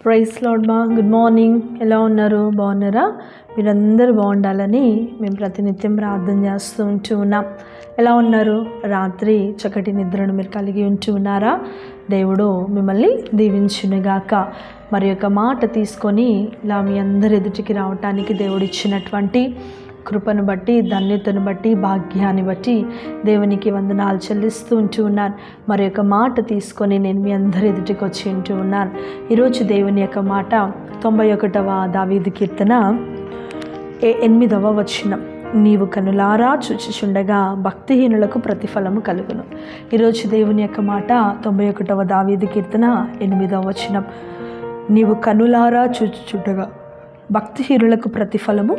Praise Lord మా. Good morning. ఎలా ఉన్నారు? బాగున్నారా? మీరందరూ బాగుండాలని మేము ప్రతినిత్యం ప్రార్థన చేస్తూ ఉన్నాం. ఎలా ఉన్నారు? రాత్రి చక్కటి నిద్రను మీరు కలిగి ఉన్నారా? దేవుడు మిమ్మల్ని దీవించునుగాక. మరి యొక్క మాట తీసుకొని ఇలా మీ అందరి ఎదుటికి రావటానికి దేవుడు ఇచ్చినటువంటి కృపను బట్టి, ధన్యతను బట్టి, భాగ్యాన్ని బట్టి దేవునికి వందనాలు చెల్లిస్తూ ఉన్నాను. మరి యొక్క మాట తీసుకొని నేను మీ అందరి ఎదుటికి వచ్చి ఉన్నాను. ఈరోజు దేవుని యొక్క మాట 91వ దావీదు కీర్తన 8వ వచనం. నీవు కనులారా చూచుచుండగా భక్తిహీనులకు ప్రతిఫలము కలుగును. ఈరోజు దేవుని యొక్క మాట 91వ దావీదు కీర్తన 8వ వచనం. నీవు కనులారా చూచుచుండగా భక్తిహీనులకు ప్రతిఫలము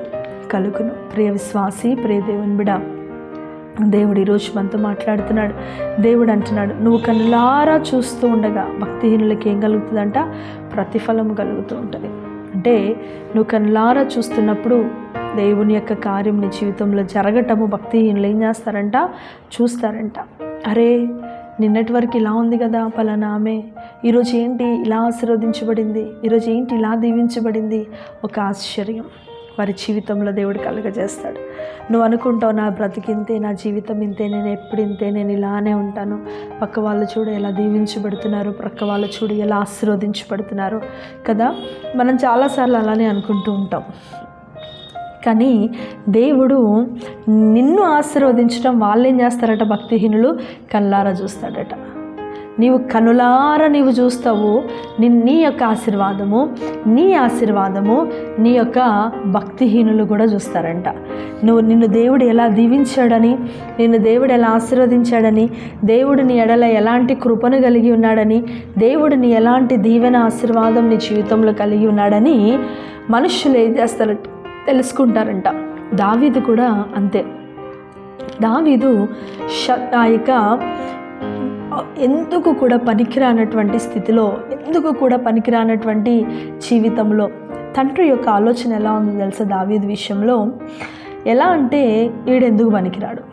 కలుగును. ప్రియ విశ్వాసి, ప్రియ దేవుని బిడ్డ, దేవుడు ఈరోజు మనతో మాట్లాడుతున్నాడు. దేవుడు అంటున్నాడు, నువ్వు కనులారా చూస్తూ ఉండగా భక్తిహీనులకి ఏం కలుగుతుందంట? ప్రతిఫలం కలుగుతూ ఉంటుంది. అంటే నువ్వు కనులారా చూస్తున్నప్పుడు దేవుని యొక్క కార్యం నీ జీవితంలో జరగటము భక్తిహీనులు ఏం చేస్తారంట? చూస్తారంట. అరే, నిన్నటి వరకు ఇలా ఉంది కదా పలానా ఆమె, ఈరోజు ఏంటి ఇలా ఆశీర్వదించబడింది, ఈరోజు ఏంటి ఇలా దీవించబడింది. ఒక ఆశ్చర్యం వారి జీవితంలో దేవుడు కలుగజేస్తాడు. నువ్వు అనుకుంటావు, నా బ్రతికింతే, నా జీవితం ఇంతే, నేను ఎప్పుడు ఇంతే, నేను ఇలానే ఉంటాను. పక్క వాళ్ళు చూడు ఎలా దీవించబడుతున్నారు, పక్క వాళ్ళు చూడు ఎలా ఆశీర్వదించబడుతున్నారు కదా. మనం చాలాసార్లు అలానే అనుకుంటూ ఉంటాం. కానీ దేవుడు నిన్ను ఆశీర్వదించడం వాళ్ళు ఏం చేస్తారట? భక్తిహీనులు కళ్ళారా చూస్తాడట. నీవు కనులారా నీవు చూస్తావు, నీ యొక్క ఆశీర్వాదము నీ యొక్క భక్తిహీనులు కూడా చూస్తారంట. నిన్ను దేవుడు ఎలా దీవించాడని, నిన్ను దేవుడు ఎలా ఆశీర్వదించాడని, దేవుడు నీ ఎడల ఎలాంటి కృపను కలిగి ఉన్నాడని, దేవుడు నీ ఎలాంటి దీవెన ఆశీర్వాదం నీ జీవితంలో కలిగి ఉన్నాడని మనుషులు ఏం చేస్తారట? తెలుసుకుంటారంట. దావీదు కూడా అంతే. దావీదు ఎందుకు కూడా పనికిరానటువంటి స్థితిలో, ఎందుకు కూడా పనికిరానటువంటి జీవితంలో తండ్రి యొక్క ఆలోచన ఎలా ఉందో తెలుసా? దావీదు విషయంలో ఎలా అంటే, వీడెందుకు పనికిరాడు,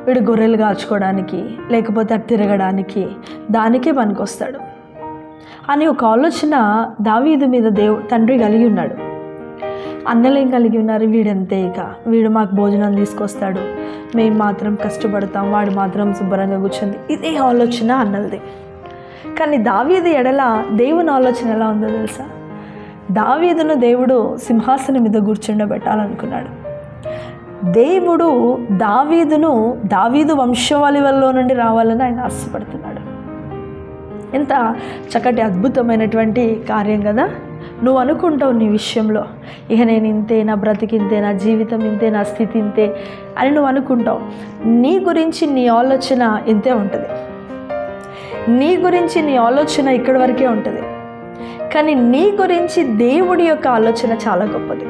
వీడు గొర్రెలు కాచుకోవడానికి లేకపోతే తిరగడానికి దానికే పనికొస్తాడు అని ఒక ఆలోచన దావీదు మీద తండ్రి కలిగి ఉన్నాడు. అన్నలు ఏం కలిగి ఉన్నారు? వీడంతే, ఇక వీడు మాకు భోజనం తీసుకొస్తాడు, మేము మాత్రం కష్టపడతాం, వాడు మాత్రం శుభ్రంగా కూర్చుంది. ఇదే ఆలోచన అన్నలది. కానీ దావీదు ఎడల దేవుని ఆలోచన ఎలా ఉందో తెలుసా? దావీదును దేవుడు సింహాసనం మీద కూర్చుండబెట్టాలనుకున్నాడు. దేవుడు దావీదు వంశవాళిలో నుండి రావాలని ఆయన ఆశపడుతున్నాడు. ఎంత చక్కటి అద్భుతమైనటువంటి కార్యం కదా. నువ్వు అనుకుంటావు నీ విషయంలో, ఇక నేను ఇంతే, నా బ్రతికింతే, నా జీవితం ఇంతే, నా స్థితి ఇంతే అని నువ్వు అనుకుంటావు. నీ గురించి నీ ఆలోచన ఇంతే ఉంటుంది, నీ గురించి నీ ఆలోచన ఇక్కడి వరకే ఉంటుంది. కానీ నీ గురించి దేవుడి యొక్క ఆలోచన చాలా గొప్పది.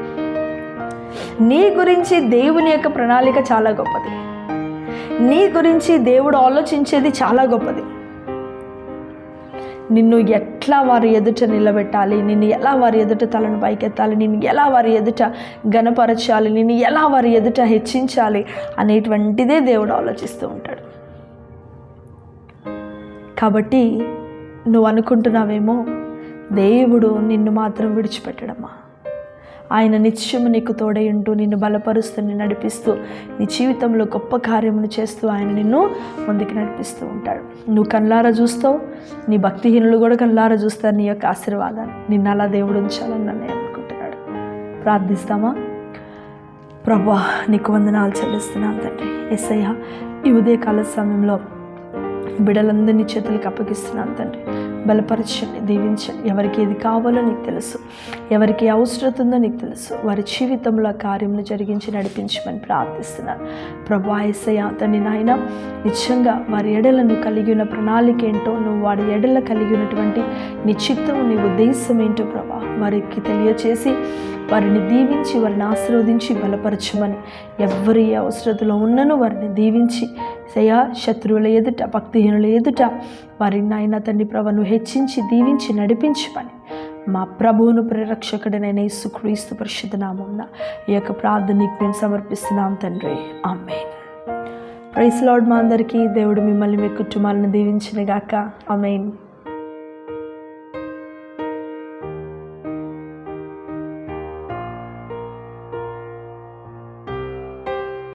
నీ గురించి దేవుని యొక్క ప్రణాళిక చాలా గొప్పది. నీ గురించి దేవుడు ఆలోచించేది చాలా గొప్పది. నిన్ను ఎట్లా వారి ఎదుట నిలబెట్టాలి, నిన్ను ఎలా వారి ఎదుట తలను పైకెత్తాలి, నిన్ను ఎలా వారి ఎదుట ఘనపరచాలి, నిన్ను ఎలా వారి ఎదుట హెచ్చించాలి అనేటువంటిదే దేవుడు ఆలోచిస్తూ ఉంటాడు. కాబట్టి నువ్వు అనుకుంటున్నావేమో, దేవుడు నిన్ను మాత్రం విడిచిపెట్టడమ్మా. ఆయన నిత్యము నీకు తోడై ఉంటూ నిన్ను బలపరుస్తూ, నిన్ను నడిపిస్తూ, నీ జీవితంలో గొప్ప కార్యమును చేస్తూ ఆయన నిన్ను ముందుకు నడిపిస్తూ ఉంటాడు. నువ్వు కళ్ళారా చూస్తావు, నీ భక్తిహీనులు కూడా కళ్ళారా చూస్తారు నీ యొక్క ఆశీర్వాదాన్ని. నిన్ను అలా దేవుడు ఉంచాలని నన్ను అనుకుంటున్నాడు. ప్రార్థిస్తామా? ప్రభువా, నీకు వందనాలు చెల్లిస్తున్నాను తండ్రి. యేసయ్యా, ఈ ఉదయకాల సమయంలో బిడ్డలందరినీ చేతులకు అప్పగిస్తున్నాను తండ్రి. బలపరచండి, దీవించండి. ఎవరికి ఏది కావాలో నీకు తెలుసు, ఎవరికి అవసరం ఉందో నీకు తెలుసు. వారి జీవితంలో కార్యమును జరిగించి నడిపించమని ప్రార్థిస్తున్నాను. ప్రభువా యేసయ్యా తండ్రి, నాయన నిజంగా వారి ఎడలను కలిగి ఉన్న ప్రణాళిక ఏంటో, నువ్వు వారి ఎడల కలిగి ఉన్నటువంటి నీ చిత్తము, నీ ఉద్దేశం ఏంటో ప్రభా వారికి తెలియచేసి వారిని దీవించి, వారిని ఆశీర్వదించి బలపరచమని, ఎవరి అవసరతలో ఉన్నను వారిని దీవించి సయ్యా, శత్రువుల ఎదుట, భక్తిహీనుల ఎదుట వారిని నాయన తండ్రి ప్రభు నువ్వు హెచ్చించి దీవించి నడిపించమని మా ప్రభువును ప్రేరక్షకుడైన యేసుక్రీస్తు పరిశుద్ధ నామమున ఈ యొక్క ప్రార్థనకి మేము సమర్పిస్తున్నాం తండ్రి. ఆమేన్. Praise Lord. మా అందరికీ దేవుడు మిమ్మల్ని, మీ కుటుంబాలను దీవించును గాక. ఆమేన్.